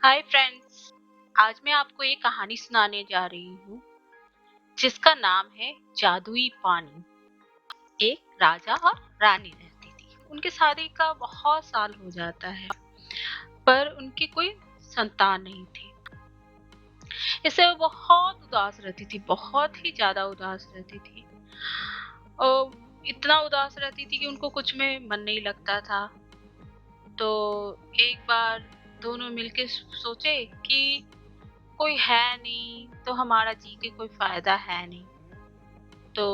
Hi friends. आज मैं आपको एक कहानी सुनाने जा रही हूँ जिसका नाम है जादुई पानी। एक राजा और रानी रहती थी। उनकी शादी का बहुत साल हो जाता है पर उनकी कोई संतान नहीं थी। इससे वो बहुत उदास रहती थी, बहुत ही ज्यादा उदास रहती थी और इतना उदास रहती थी कि उनको कुछ में मन नहीं लगता था। तो एक बार दोनों मिलके सोचे कि कोई है नहीं तो हमारा जी के कोई फायदा है नहीं। तो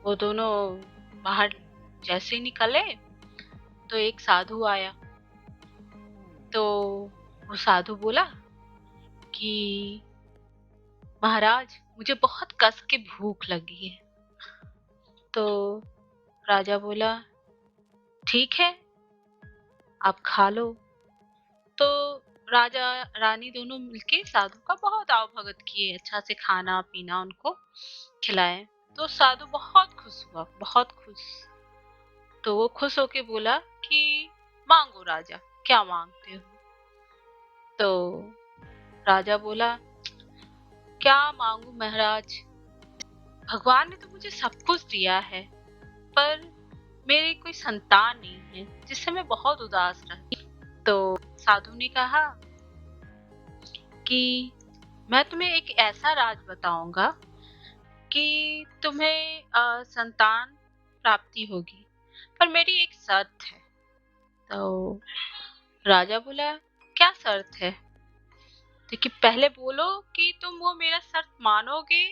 वो दोनों बाहर जैसे ही निकले तो एक साधु आया। तो वो साधु बोला कि महाराज, मुझे बहुत कस के भूख लगी है। तो राजा बोला ठीक है, आप खा लो। तो राजा रानी दोनों मिलके साधु का बहुत आव भगत किए, अच्छा से खाना पीना उनको खिलाए। तो साधु बहुत खुश हुआ, बहुत खुश। तो वो खुश होके बोला कि मांगो राजा, क्या मांगते हो। तो राजा बोला क्या मांगू महाराज, भगवान ने तो मुझे सब कुछ दिया है पर मेरी कोई संतान नहीं है जिससे मैं बहुत उदास रहती। तो साधु ने कहा कि मैं तुम्हें एक ऐसा राज बताऊंगा कि तुम्हें संतान प्राप्ति होगी, पर मेरी एक शर्त है। तो राजा बोला क्या शर्त है। देखिए पहले बोलो कि तुम वो मेरा शर्त मानोगे,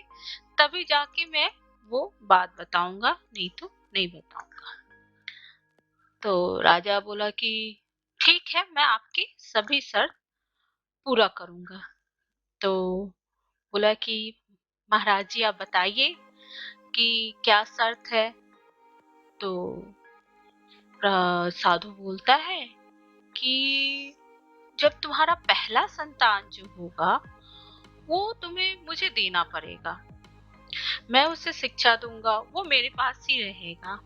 तभी जाके मैं वो बात बताऊंगा, नहीं तो नहीं बताऊंगा। तो राजा बोला कि ठीक है, मैं आपकी सभी शर्त पूरा करूंगा। तो बोला कि महाराज जी आप बताइए कि क्या शर्त है। तो साधु बोलता है कि जब तुम्हारा पहला संतान जो होगा वो तुम्हें मुझे देना पड़ेगा। मैं उसे शिक्षा दूंगा, वो मेरे पास ही रहेगा।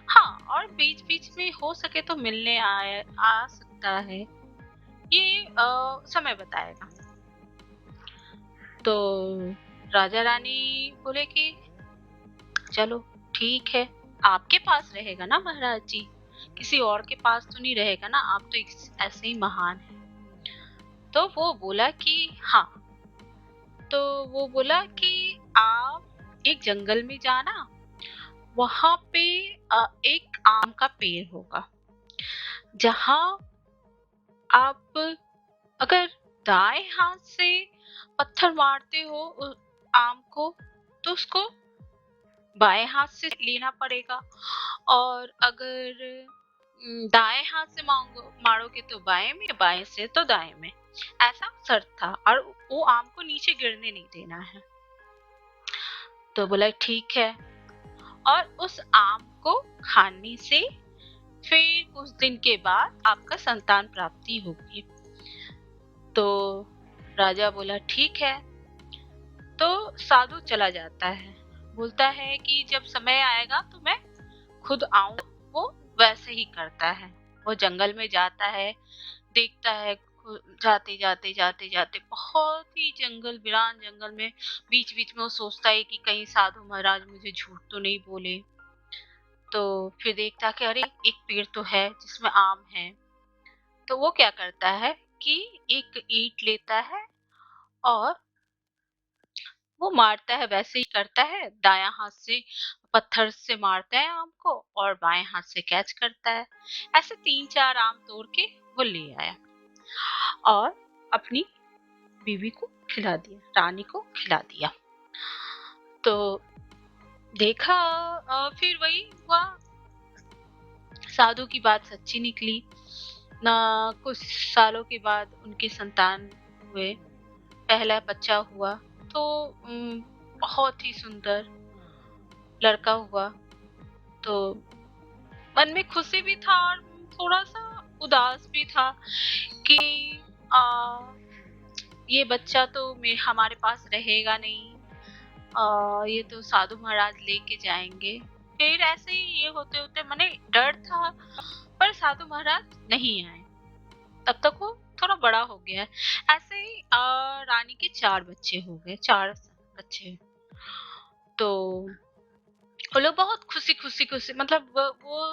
हाँ, और बीच बीच में हो सके तो मिलने आ सकता है, ये समय बताएगा। तो राजा रानी बोले कि चलो ठीक है, आपके पास रहेगा ना महाराज जी, किसी और के पास तो नहीं रहेगा ना, आप तो ऐसे ही महान हैं। तो वो बोला कि हाँ। तो वो बोला कि आप एक जंगल में जाना, वहां पे एक आम का पेड़ होगा। जहां आप अगर दाएं हाथ से पत्थर मारते हो उस आम को, तो उसको बाएं हाथ से लेना पड़ेगा। और अगर दाएं हाथ से मारोगे तो बाएं में, बाएं से तो दाएं में। ऐसा शर्त था, और वो आम को नीचे गिरने नहीं देना है। तो बोला ठीक है। और उस आम को खाने से फिर कुछ दिन के बाद आपका संतान प्राप्ति होगी। तो राजा बोला ठीक है। तो साधु चला जाता है, बोलता है कि जब समय आएगा तो मैं खुद आऊं। वो वैसे ही करता है, वो जंगल में जाता है, देखता है। जाते जाते जाते जाते बहुत ही जंगल, वीरान जंगल में बीच बीच में वो सोचता है कि कहीं साधु महाराज मुझे झूठ तो नहीं बोले। तो फिर देखता है कि अरे एक पेड़ तो है जिसमें आम है। तो वो क्या करता है कि एक ईंट लेता है और वो मारता है, वैसे ही करता है, दायां हाथ से पत्थर से मारता है आम को और बाएं हाथ से कैच करता है। ऐसे 3-4 आम तोड़ के वो ले आया और अपनी बीवी को खिला दिया, रानी को खिला दिया। तो देखा फिर वही हुआ, साधु की बात सच्ची निकली ना। कुछ सालों के बाद उनके संतान हुए, पहला बच्चा हुआ। तो बहुत ही सुंदर लड़का हुआ। तो मन में खुशी भी था और थोड़ा सा उदास भी था कि आ, ये बच्चा तो हमारे पास रहेगा नहीं, ये तो साधु महाराज लेके जाएंगे। फिर ऐसे ही ये होते होते मने डर था, पर साधु महाराज नहीं आए। तब तक वो थोड़ा बड़ा हो गया है। ऐसे ही रानी के 4 बच्चे हो गए, 4 बच्चे। तो वो लोग बहुत खुशी मतलब वो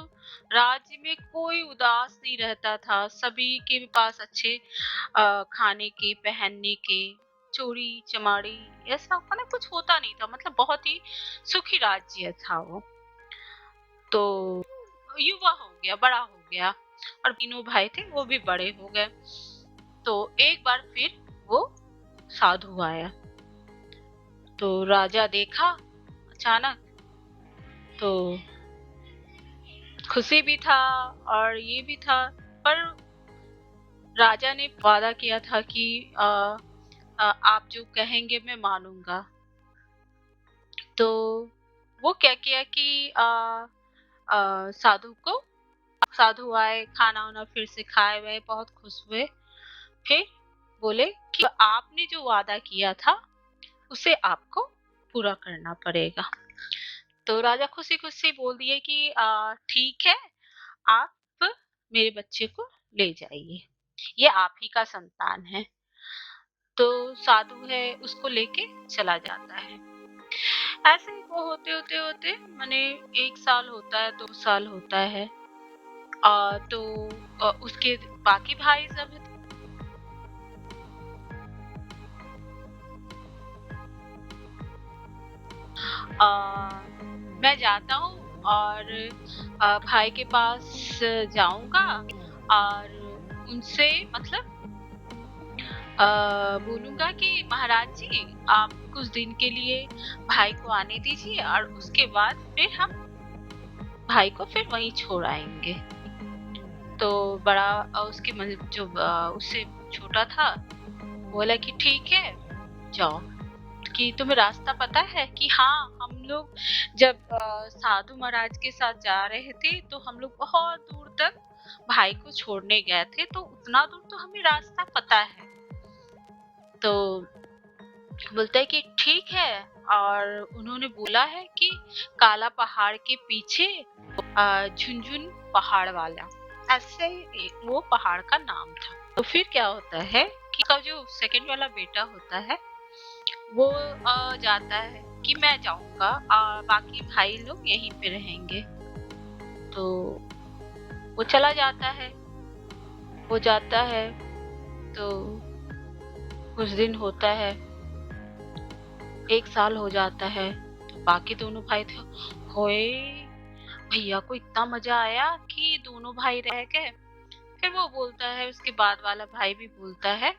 राज्य में कोई उदास नहीं रहता था। सभी के पास अच्छे खाने के, पहनने के, चोरी चमारी ऐसा मतलब कुछ होता नहीं था। मतलब बहुत ही सुखी राज्य था वो। तो युवा हो गया, बड़ा हो गया, और तीनों भाई थे वो भी बड़े हो गए। तो एक बार फिर वो साधु आया। तो राजा देखा अचानक, तो खुशी भी था और ये भी था। पर राजा ने वादा किया था कि आप जो कहेंगे मैं मानूंगा। तो वो क्या किया कि साधु को साधु आए, खाना वाना फिर से खाए हुए, बहुत खुश हुए। फिर बोले कि आपने जो वादा किया था उसे आपको पूरा करना पड़ेगा। तो राजा खुशी खुशी बोल दिए कि ठीक है, आप मेरे बच्चे को ले जाइए, ये आप ही का संतान है। तो साधु है उसको लेके चला जाता है। ऐसे ही वो होते होते होते माने 1 साल होता है, 2 साल होता है। तो उसके बाकी भाई सब मैं जाता हूँ और भाई के पास जाऊंगा और उनसे मतलब बोलूंगा कि महाराज जी आप कुछ दिन के लिए भाई को आने दीजिए और उसके बाद फिर हम भाई को फिर वहीं छोड़ आएंगे। तो बड़ा उसके जो उससे छोटा था बोला कि ठीक है जाओ। कि तुम्हें रास्ता पता है कि हाँ हम लोग जब साधु महाराज के साथ जा रहे थे तो हम लोग बहुत दूर तक भाई को छोड़ने गए थे, तो उतना दूर तो हमें रास्ता पता है। तो बोलता है कि ठीक है। और उन्होंने बोला है कि काला पहाड़ के पीछे झुनझुन पहाड़ वाला, ऐसे ही वो पहाड़ का नाम था। तो फिर क्या होता है कि का जो सेकंड वाला बेटा होता है वो जाता है कि मैं जाऊंगा और बाकी भाई लोग यहीं पे रहेंगे। तो वो चला जाता है, वो जाता है। तो कुछ दिन होता है, 1 साल हो जाता है। तो बाकी दोनों भाई थे, होए भैया को इतना मजा आया कि दोनों भाई रह गए। फिर वो बोलता है, उसके बाद वाला भाई भी बोलता है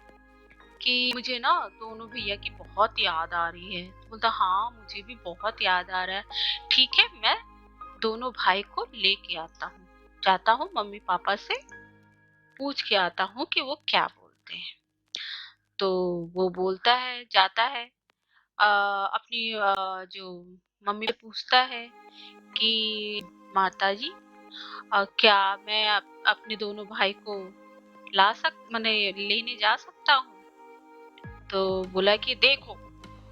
कि मुझे ना दोनों भैया की बहुत याद आ रही है। तो बोलता हाँ मुझे भी बहुत याद आ रहा है। ठीक है मैं दोनों भाई को लेके आता हूँ, जाता हूँ मम्मी पापा से पूछ के आता हूँ कि वो क्या बोलते हैं। तो वो बोलता है, जाता है अपनी जो मम्मी से पूछता है कि माताजी क्या मैं अपने दोनों भाई को मैंने लेने जा सकता हूँ। तो बोला कि देखो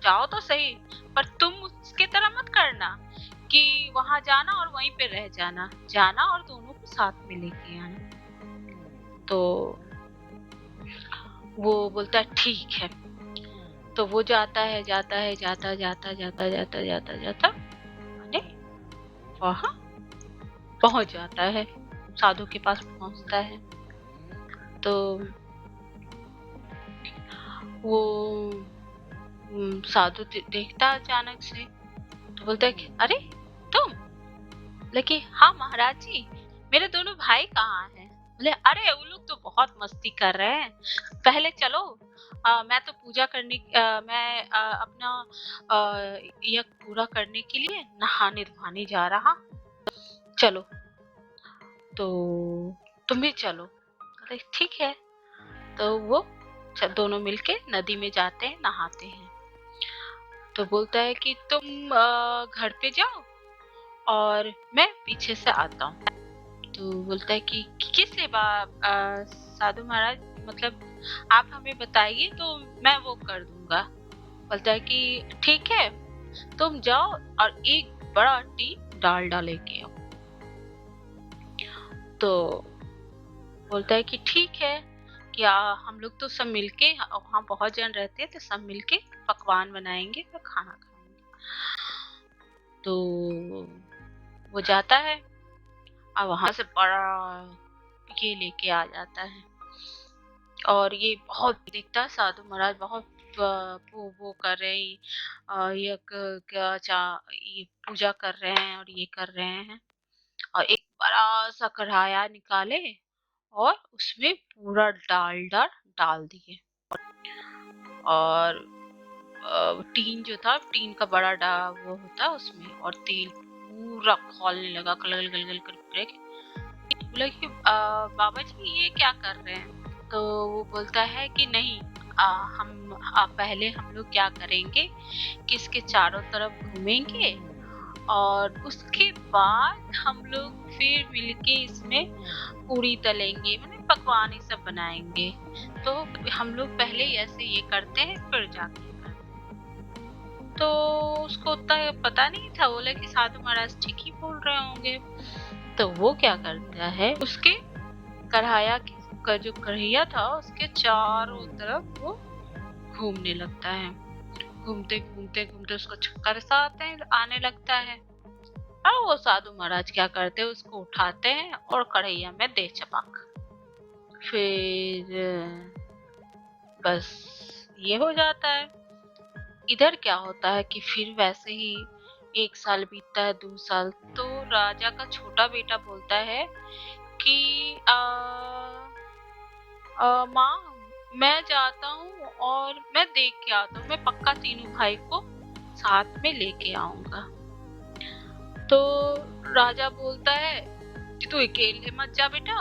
जाओ तो सही, पर तुम उसके तरह मत करना कि वहां जाना और वहीं पे रह जाना, जाना और दोनों को साथ में लेके आना। तो वो बोलता है ठीक है। तो वो जाता है जाता अरे वहां पहुंच जाता है, साधु के पास पहुंचता है। तो वो साधु देखता अचानक से, तो बोलता है कि अरे तुम। लेकिन हाँ महाराज जी मेरे दोनों भाई कहाँ हैं। बोले अरे वो लोग तो बहुत मस्ती कर रहे हैं, पहले चलो मैं तो पूजा करने मैं अपना यज्ञ पूरा करने के लिए नहाने धोने जा रहा, चलो तो तुम भी चलो। अरे ठीक है। तो वो दोनों मिलके नदी में जाते हैं, नहाते हैं। तो बोलता है कि तुम घर पे जाओ और मैं पीछे से आता हूँ। तो बोलता है कि किस लिए साधु महाराज मतलब आप हमें बताइए तो मैं वो कर दूंगा। बोलता है कि ठीक है तुम जाओ और एक बड़ा टीप डालडा लेके आओ। तो बोलता है कि ठीक है कि हम लोग तो सब मिलके वहाँ बहुत जन रहते हैं तो सब मिलके पकवान बनाएंगे और खाना खाएंगे। तो वो जाता है और वहां से बड़ा ये लेके आ जाता है और ये बहुत दिखता है साधु महाराज बहुत वो कर रहे हैं ये पूजा कर रहे हैं और ये कर रहे हैं और एक बड़ा सा कढ़ाया निकाले और उसमें पूरा डालडा डाल दिए और टीन जो था टीन का बड़ा वो होता उसमें और तेल पूरा खौलने लगा गल गल गल करके बोला कि बाबा जी ये क्या कर रहे हैं? तो वो बोलता है कि नहीं पहले हम लोग क्या करेंगे कि इसके चारों तरफ घूमेंगे और उसके बाद हम लोग फिर मिलके इसमें पूरी तलेंगे मतलब पकवान ये सब बनाएंगे। तो हम लोग पहले ऐसे ये करते हैं फिर जाके तो उसको उतना पता नहीं था बोले कि साधु महाराज ठीक ही बोल रहे होंगे। तो वो क्या करता है उसके कढ़ाया का जो कढ़ैया था उसके चारों तरफ वो घूमने लगता है घूमते घूमते घूमते उसको चक्कर सा आने लगता है और वो साधु महाराज क्या करते हैं उसको उठाते हैं और कढ़ैया में दे चपाक फिर बस ये हो जाता है। इधर क्या होता है कि फिर वैसे ही 1 साल बीतता है 2 साल तो राजा का छोटा बेटा बोलता है कि माँ मैं जाता हूँ और मैं देख के आता हूँ मैं पक्का तीनों भाई को साथ में लेके आऊंगा। तो राजा बोलता है कि तू अकेले मत जा बेटा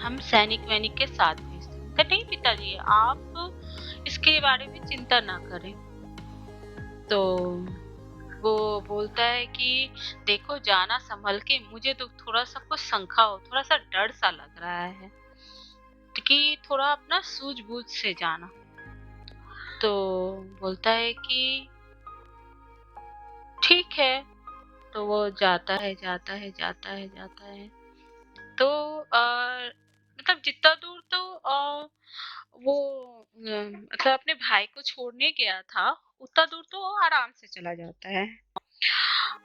हम सैनिक वैनिक के साथ भेजते हैं। नहीं पिताजी आप इसके बारे में चिंता ना करें। तो वो बोलता है कि देखो जाना संभल के मुझे तो थोड़ा सा कुछ शंका हो थोड़ा सा डर सा लग रहा है कि थोड़ा अपना सूझबूझ से जाना। तो बोलता है कि ठीक है। तो वो जाता है जाता है जाता है जाता है तो मतलब जितना दूर तो वो मतलब अपने भाई को छोड़ने गया था उतना दूर तो वो आराम से चला जाता है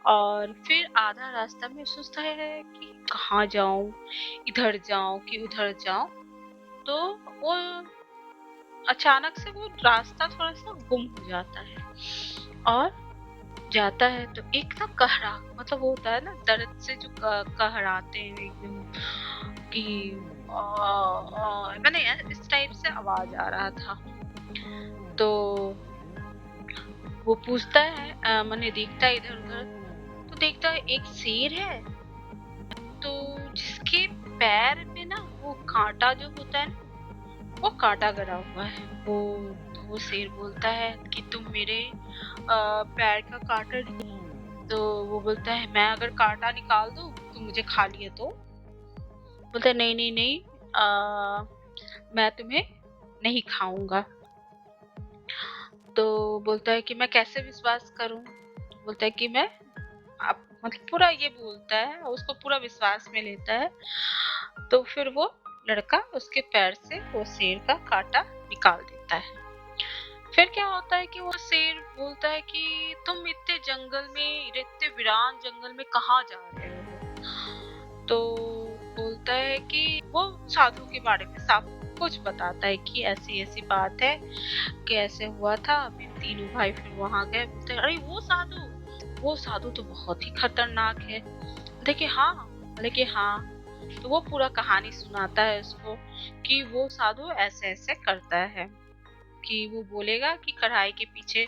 और फिर आधा रास्ता में सोचता है कि कहाँ जाऊं इधर जाऊं कि उधर जाऊं। तो वो अचानक से वो रास्ता थोड़ा सा गुम हो जाता है और जाता है तो एकदम कहरा मतलब वो होता है ना दर्द से जो कहराते हैं एकदम कि मैंने इस टाइप से आवाज आ रहा था। तो वो पूछता है मैंने देखता है इधर उधर तो देखता है एक शेर है तो जिसके पैर में ना वो कांटा जो होता है ना वो कांटा गड़ा हुआ है। वो शेर बोलता है कि तुम मेरे पैर का कांटा तो वो बोलता है मैं अगर कांटा निकाल दूं तो मुझे खा लिए तो बोलता है नहीं नहीं नहीं मैं तुम्हें नहीं खाऊंगा। तो बोलता है कि मैं कैसे विश्वास करूं बोलता है कि मैं आप मतलब पूरा ये बोलता है उसको पूरा विश्वास में लेता है। तो फिर वो लड़का उसके पैर से वो शेर का कांटा निकाल देता है। फिर क्या होता है कि वो शेर बोलता है कि तुम इतने जंगल में इतने वीरान जंगल में कहाँ जा रहे हो। तो बोलता है कि वो साधु के बारे में सब कुछ बताता है कि ऐसी ऐसी बात है कि ऐसे हुआ था फिर तीनों भाई फिर वहां गए। बोलते हैं अरे वो साधु तो बहुत ही खतरनाक है। देखिए हाँ बोले कि हाँ। तो वो पूरा कहानी सुनाता है उसको कि वो साधु ऐसे ऐसे करता है कि वो बोलेगा कि कढ़ाई के पीछे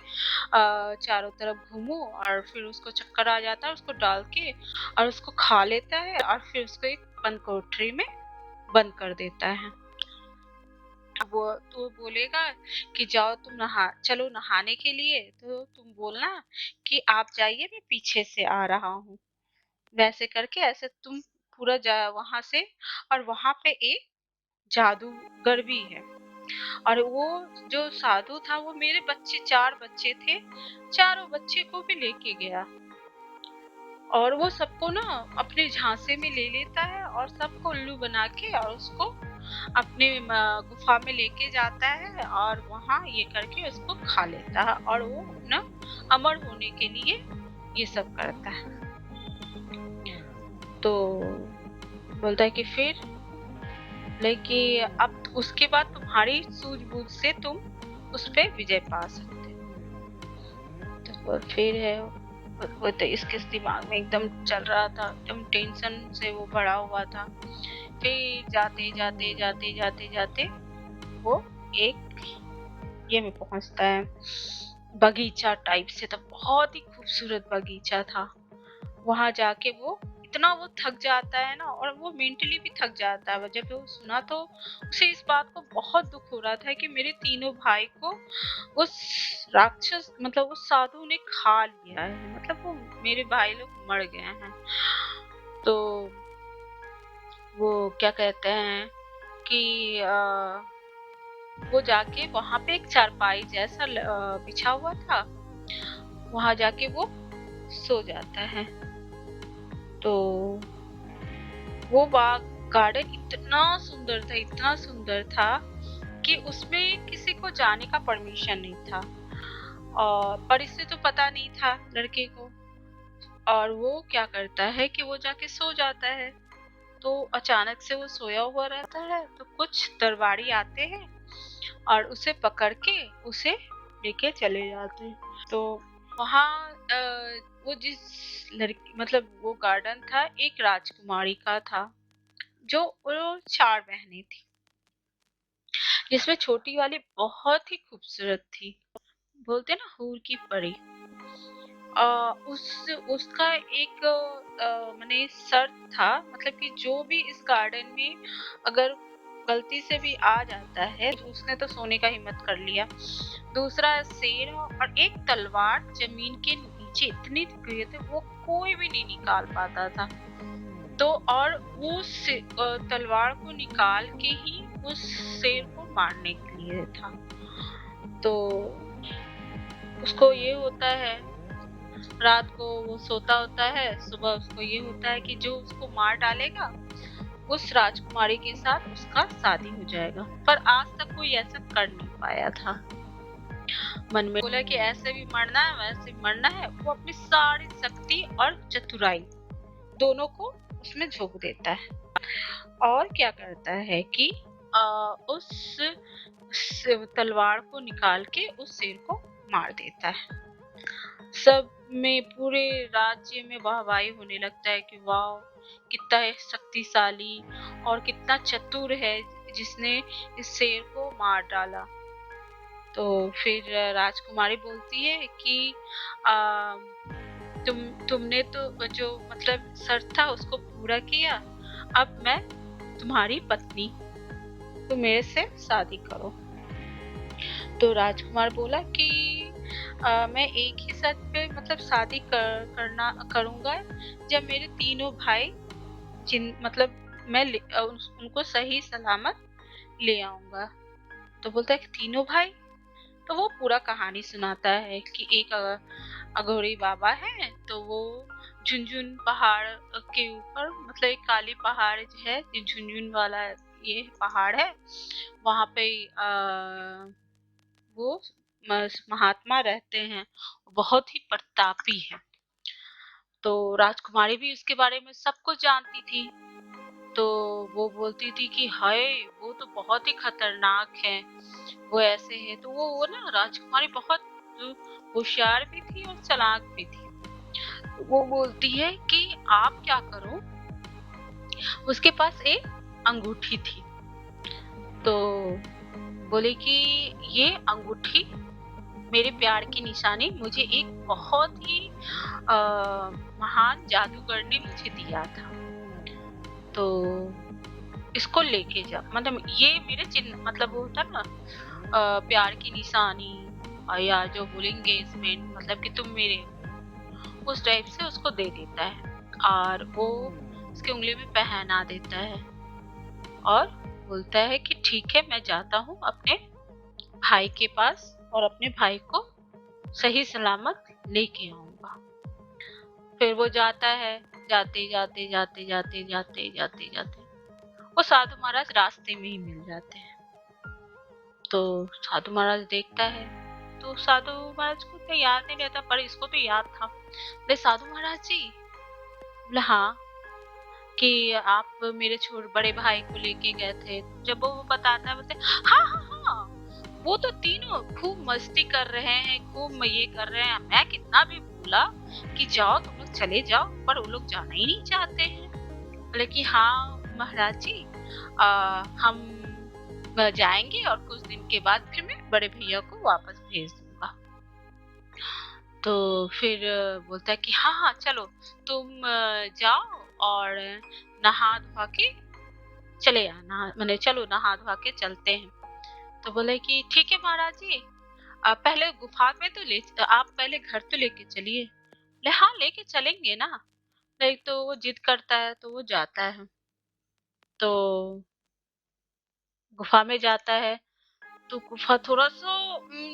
चारों तरफ घूमो और फिर उसको चक्कर आ जाता है उसको डाल के और उसको खा लेता है और फिर उसको एक बंद कोठरी में बंद कर देता है। वो तो बोलेगा कि जाओ तुम चलो नहाने के लिए तो तुम बोलना कि आप जाइए मैं पीछे से आ रहा हूँ। वैसे करके ऐसे तुम पूरा वहां से और वहां पे एक जादूगर भी है और वो जो साधु था वो मेरे 4 बच्चे थे चारों बच्चे को भी लेके गया और वो सबको ना अपने झांसे में ले लेता है और सबको उल्लू बना के और उसको अपने गुफा में लेके जाता है और वहाँ ये करके उसको खा लेता है और वो अपना अमर होने के लिए ये सब करता है। तो बोलता है कि फिर कि अब उसके बाद तुम्हारी सूझबूझ से तुम उस पे विजय पा सकते हो। तो वो फिर है वो तो इसके दिमाग में एकदम चल रहा था, एकदम टेंशन से वो भरा हुआ था। फिर जाते जाते जाते जाते जाते वो एक ये में पहुंचता है, बगीचा टाइप से था, बहुत ही खूबसूरत बगीचा था। वहां जाके वो इतना वो थक जाता है ना, और वो मेंटली भी थक जाता है। जब वो सुना तो उसे इस बात को बहुत दुख हो रहा था कि मेरे तीनों भाई को उस राक्षस मतलब उस साधु ने खा लिया है, मतलब वो मेरे भाई लोग मर गए हैं। तो वो क्या कहते हैं कि वो जाके वहां पे एक चारपाई जैसा बिछा हुआ था, वहां जाके वो सो जाता है। तो वो बाग गार्डन इतना सुंदर था कि उसमें किसी को जाने का परमिशन नहीं था, और पर इसे तो पता नहीं था लड़के को। और वो क्या करता है कि वो जाके सो जाता है। तो अचानक से वो सोया हुआ रहता है, तो कुछ दरबारी आते हैं और उसे पकड़ के उसे लेके चले जाते हैं। तो वहाँ वो जिस लड़की मतलब वो गार्डन था एक राजकुमारी का था, जो वो 4 बहनें थी, जिसमें छोटी वाली बहुत ही खूबसूरत थी, बोलते ना हूर की परी। उसका एक माने शर्त था, मतलब कि जो भी इस गार्डन में अगर गलती से भी आ जाता है, तो उसने तो सोने का हिम्मत कर लिया। दूसरा शेर और एक तलवार जमीन के नीचे इतनी गहरी थी वो कोई भी नहीं निकाल पाता था। तो और वो तलवार को निकाल के ही उस शेर को मारने के लिए था। तो उसको ये होता है, रात को वो सोता होता है, सुबह उसको ये होता है कि जो उसको मार डालेगा उस राजकुमारी के साथ उसका शादी हो जाएगा। पर आज तक कोई ऐसा कर नहीं पाया था। मन में बोला कि ऐसे भी मरना है वैसे भी मरना है। वो अपनी सारी शक्ति और चतुराई दोनों को उसमें झोंक देता है, और क्या करता है कि उस तलवार को निकाल के उस शेर को मार देता है। सब में पूरे राज्य में वाहवाही होने लगता है कि वाह कितना है शक्तिशाली और कितना चतुर है जिसने इस शेर को मार डाला। तो फिर राजकुमारी बोलती है कि आ, तुमने तो जो मतलब शर्त था उसको पूरा किया, अब मैं तुम्हारी पत्नी, तुम मेरे से शादी करो। तो राजकुमार बोला कि मैं एक ही शर्त पे मतलब शादी करना करूंगा, जब मेरे तीनों भाई जिन मतलब मैं उनको सही सलामत ले आऊंगा। तो बोलता है कि तीनों भाई। तो वो पूरा कहानी सुनाता है कि एक अघोरी बाबा है, तो वो झुनझुन पहाड़ के ऊपर मतलब एक काली पहाड़ जो है, ये झुनझुन वाला ये पहाड़ है, वहां पे वो महात्मा रहते हैं, बहुत ही प्रतापी है। तो राजकुमारी भी उसके बारे में सब कुछ जानती थी। तो वो बोलती थी कि हाय वो तो बहुत ही खतरनाक है, वो ऐसे है। तो वो ना राजकुमारी बहुत होशियार भी थी और चालाक भी थी। तो वो बोलती है कि आप क्या करो, उसके पास एक अंगूठी थी। तो बोले कि ये अंगूठी मेरे प्यार की निशानी मुझे एक बहुत ही महान जादूगर ने मुझे दिया था, तो इसको लेके जा, मतलब ये मेरे चिन्ह मतलब वो होता ना प्यार की निशानी, या जो बोलेंगे इसमें मतलब कि तुम मेरे, उस टाइप से उसको दे देता है और वो उसके उंगली में पहना देता है और बोलता है कि ठीक है मैं जाता हूँ अपने भाई के पास और अपने भाई को सही सलामत लेके आऊंगा। फिर वो जाता है, जाते जाते जाते जाते जाते जाते जाते वो साधु महाराज रास्ते में ही मिल जाते हैं। तो साधु महाराज देखता है, तो साधु महाराज को तो याद नहीं रहता, पर इसको तो याद था। बोले साधु महाराज जी। बोले हाँ, कि आप मेरे बड़े भाई को लेके गए थे। जब वो बताता है, बोलते हाँ हाँ हाँ, वो तो तीनों खूब मस्ती कर रहे हैं, खूब ये कर रहे हैं। मैं कितना भी बोला कि जाओ तुम लोग चले जाओ, पर वो लोग जाना ही नहीं चाहते हैं। बोले कि हाँ महाराज जी, हम जाएंगे और कुछ दिन के बाद फिर मैं बड़े भैया को वापस भेज दूंगा। तो फिर बोलता है कि हाँ हाँ चलो, तुम जाओ और नहा धोआ के चले आना, मैंने चलो नहा धोआ के चलते हैं। तो बोले कि ठीक है महाराज जी, आप पहले गुफा में तो आप पहले घर तो लेके चलिए। बोले हाँ लेके चलेंगे ना। नहीं तो वो जिद करता है तो वो जाता है। तो गुफा में जाता है, तो गुफा थोड़ा सा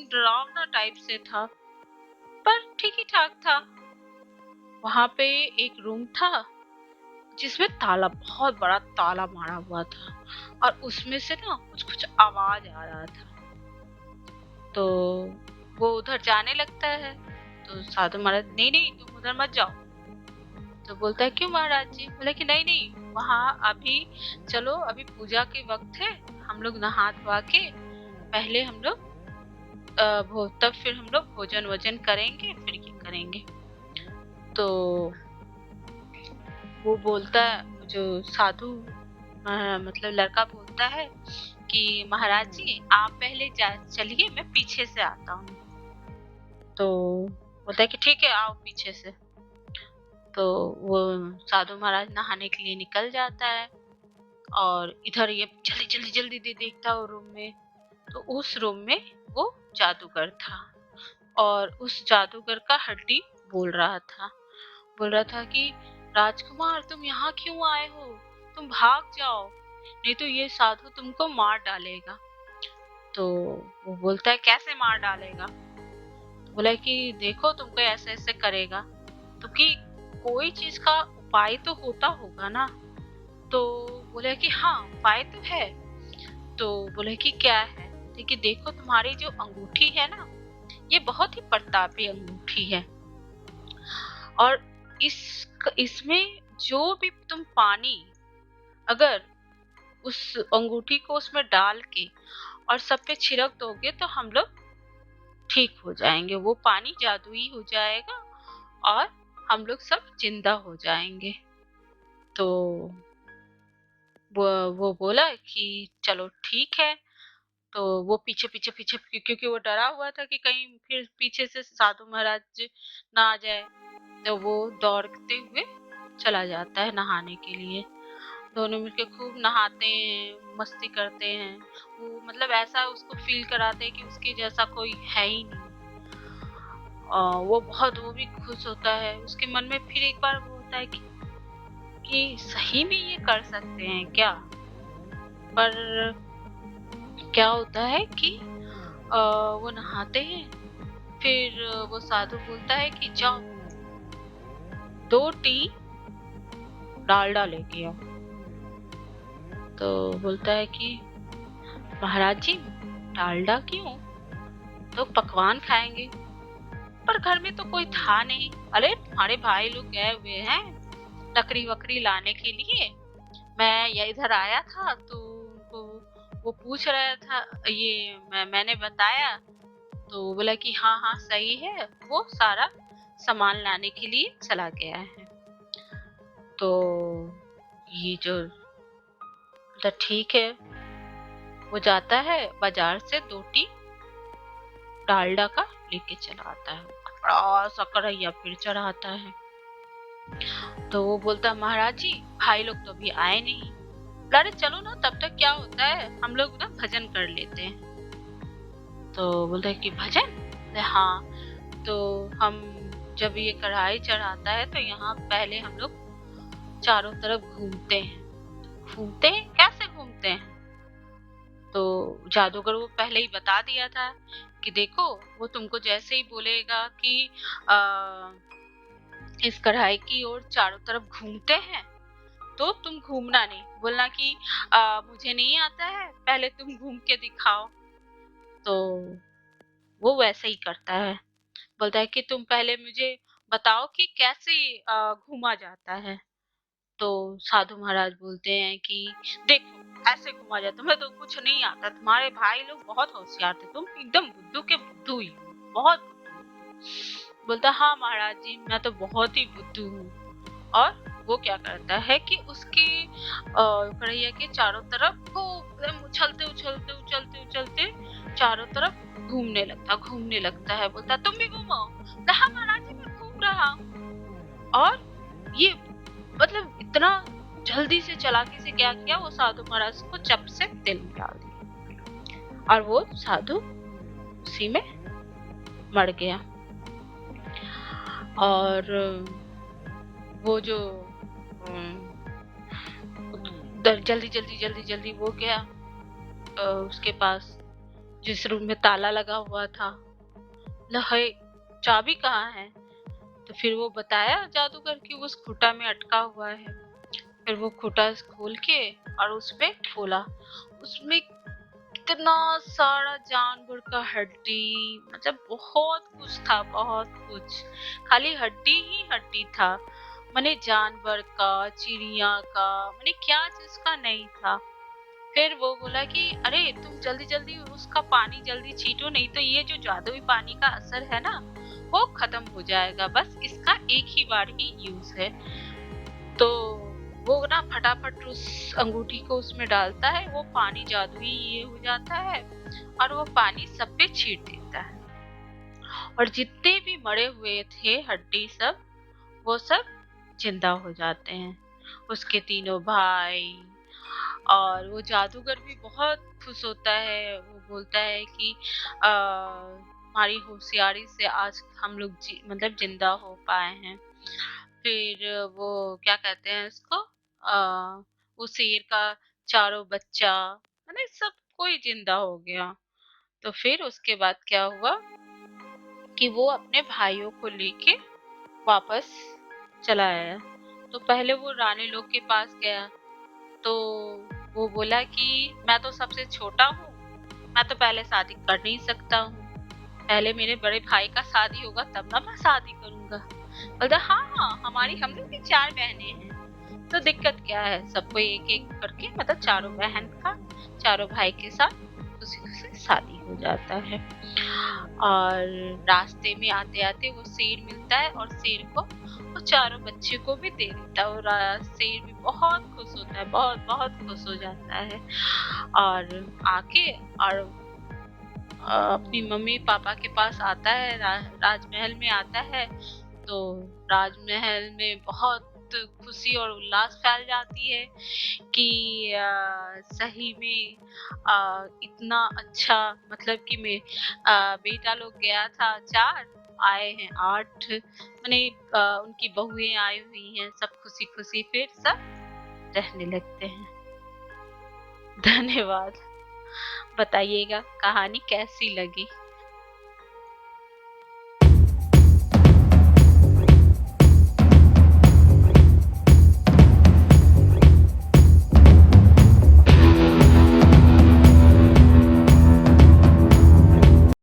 डरावना टाइप से था, पर ठीक ही ठाक था। वहां पे एक रूम था जिसमें ताला, बहुत बड़ा ताला मारा हुआ था, और उसमें से ना कुछ कुछ आवाज आ रहा था। तो वो उधर जाने लगता है। तो साधु महाराज, नहीं नहीं तुम उधर मत जाओ। तो बोलता है क्यों महाराज जी। बोले कि नहीं नहीं, वहाँ अभी चलो, अभी पूजा के वक्त है, हम लोग नहा धोआ के पहले हम लोग तब फिर हम लोग भोजन वोजन करेंगे, फिर ये करेंगे। तो वो बोलता है, जो साधु मतलब लड़का बोलता है कि महाराज जी आप पहले चलिए, मैं पीछे से आता हूँ। तो बोलता है कि ठीक है आओ पीछे से। तो वो साधु महाराज नहाने के लिए निकल जाता है, और इधर ये जल्दी जल्दी जल्दी देखता है वो रूम में। तो उस रूम में वो जादूगर था, और उस जादूगर का हड्डी बोल रहा था कि राजकुमार तुम यहाँ क्यों आए हो, तुम भाग जाओ, नहीं तो ये साधु तुमको मार डालेगा। तो वो बोलता है कैसे मार डालेगा। तो बोला कि देखो तुमको ऐसे ऐसे करेगा, तो कि कोई चीज का उपाय तो होता होगा ना। तो बोले कि हाँ उपाय तो है। तो बोले कि क्या है। देखिए देखो तुम्हारी जो अंगूठी है ना, ये बहुत ही प्रतापी अंगूठी है, और इसमें जो भी तुम पानी अगर उस अंगूठी को उसमें डाल के और सब पे छिड़क दोगे तो हम लोग ठीक हो जाएंगे, वो पानी जादुई हो जाएगा और हम लोग सब जिंदा हो जाएंगे। तो वो बोला कि चलो ठीक है। तो वो पीछे पीछे पीछे, क्योंकि वो डरा हुआ था कि कहीं फिर पीछे से साधु महाराज ना आ जाए, तो वो दौड़ते हुए चला जाता है नहाने के लिए। दोनों मिलके खूब नहाते हैं, मस्ती करते हैं। वो मतलब ऐसा उसको फील कराते हैं कि उसके जैसा कोई है ही नहीं। वो भी खुश होता है। उसके मन में फिर एक बार वो होता है कि सही में ये कर सकते हैं क्या। पर क्या होता है कि वो नहाते हैं, फिर वो साधु बोलता है कि जाओ 2 टी डालडा लेके आओ। तो बोलता है कि महाराज जी डालडा क्यों, तो पकवान खाएंगे, पर घर में तो कोई था नहीं। अरे तुम्हारे भाई लोग गए हुए हैं लकड़ी वकड़ी लाने के लिए, मैं ये इधर आया था तो उनको वो पूछ रहा था, मैंने बताया। तो बोला कि हाँ हाँ सही है, वो सारा सामान लाने के लिए चला गया है। तो ये जो बोला ठीक है, वो जाता है बाजार से 2 टी डालडा का लेके चला आता है, बड़ा सा कढ़ैया फिर चढ़ाता है। तो वो बोलता महाराज जी भाई लोग तो अभी आए नहीं। अरे चलो ना, तब तक क्या होता है हम लोग ना भजन कर लेते हैं। तो बोलता है कि भजन। हाँ, तो हम जब ये कढ़ाई चढ़ाता है तो यहाँ पहले हम लोग चारों तरफ घूमते हैं। घूमते हैं कैसे घूमते हैं, तो जादूगर वो पहले ही बता दिया था कि देखो वो तुमको जैसे ही बोलेगा कि इस कढ़ाई की ओर चारों तरफ घूमते हैं, तो तुम घूमना नहीं, बोलना कि मुझे नहीं आता है, पहले तुम घूम के दिखाओ। तो वो वैसे ही करता है, बोलता है कि तुम पहले मुझे बताओ कि कैसे घूमा जाता है। तो साधु महाराज बोलते हैं कि देखो ऐसे घुमा जाता, तुम्हें तो कुछ नहीं आता, तुम्हारे भाई लोग बहुत होशियार थे, तुम एकदम बुद्धू के बुद्धू ही हो, बहुत बुद्धू। बोलता हाँ महाराज जी, मैं तो बहुत ही बुद्धू हूँ। और वो क्या करता है कि उसके कढ़ैया के चारों तरफ वो एकदम उछलते उछलते उछलते उछलते चारों तरफ घूमने लगता है। बोलता तुम भी घूमो। बोलता, हाँ महाराज जी मैं घूम रहा हूँ। और ये मतलब इतना जल्दी से चालाकी से क्या किया, वो साधु महाराज को चप से तिल में डाल दिया और वो साधु उसी में मर गया। और वो जो जल्दी वो गया उसके पास जिस रूम में ताला लगा हुआ था। लहे चाबी कहाँ है? तो फिर वो बताया जादूगर की उस खूटा में अटका हुआ है। फिर वो खूटा खोल के और उसपे खोला, उसमें कितना सारा जानवर का हड्डी, मतलब बहुत कुछ था, बहुत कुछ, खाली हड्डी ही हड्डी था। माने जानवर का, चिड़िया का, माने क्या चीज का नहीं था। फिर वो बोला कि अरे तुम जल्दी जल्दी उसका पानी जल्दी छीटो, नहीं तो ये जो जादुई पानी का असर है ना वो खत्म हो जाएगा, बस इसका एक ही बार ही यूज है। तो वो ना फटाफट उस अंगूठी को उसमें डालता है, वो पानी जादुई ये हो जाता है और वो पानी सब पे छीट देता है। और जितने भी मरे हुए थे हड्डी सब, वो सब जिंदा हो जाते हैं, उसके तीनों भाई। और वो जादूगर भी बहुत खुश होता है, वो बोलता है कि हमारी होशियारी से आज हम लोग मतलब जिंदा हो पाए हैं। फिर वो क्या कहते हैं इसको, वो शेर का चारों बच्चा, मैंने सब कोई जिंदा हो गया। तो फिर उसके बाद क्या हुआ कि वो अपने भाइयों को लेके वापस चला आया। तो पहले वो रानी लोग के पास गया, तो वो बोला कि मैं तो सबसे छोटा हूँ, मैं तो पहले शादी कर नहीं सकता हूँ, पहले मेरे बड़े भाई का शादी होगा तब ना मैं शादी करूंगा। बोलता हाँ हाँ हमारी हम लोग भी 4 बहनें हैं, तो दिक्कत क्या है, सबको एक एक करके मतलब चारों बहन का चारों भाई के साथ खुशी खुशी शादी हो जाता है। और रास्ते में आते आते वो शेर मिलता है और शेर को वो चारों बच्चे को भी दे देता है, और शेर भी बहुत खुश होता है, बहुत बहुत खुश हो जाता है। और आके और अपनी मम्मी पापा के पास आता है, राजमहल में आता है। तो राजमहल में बहुत खुशी और उल्लास फैल जाती है कि सही में इतना अच्छा, मतलब कि मैं बेटा लोग गया था 4, आए हैं 8, माने उनकी बहुएं आई हुई हैं, सब खुशी खुशी फिर सब रहने लगते हैं। धन्यवाद। बताइएगा कहानी कैसी लगी।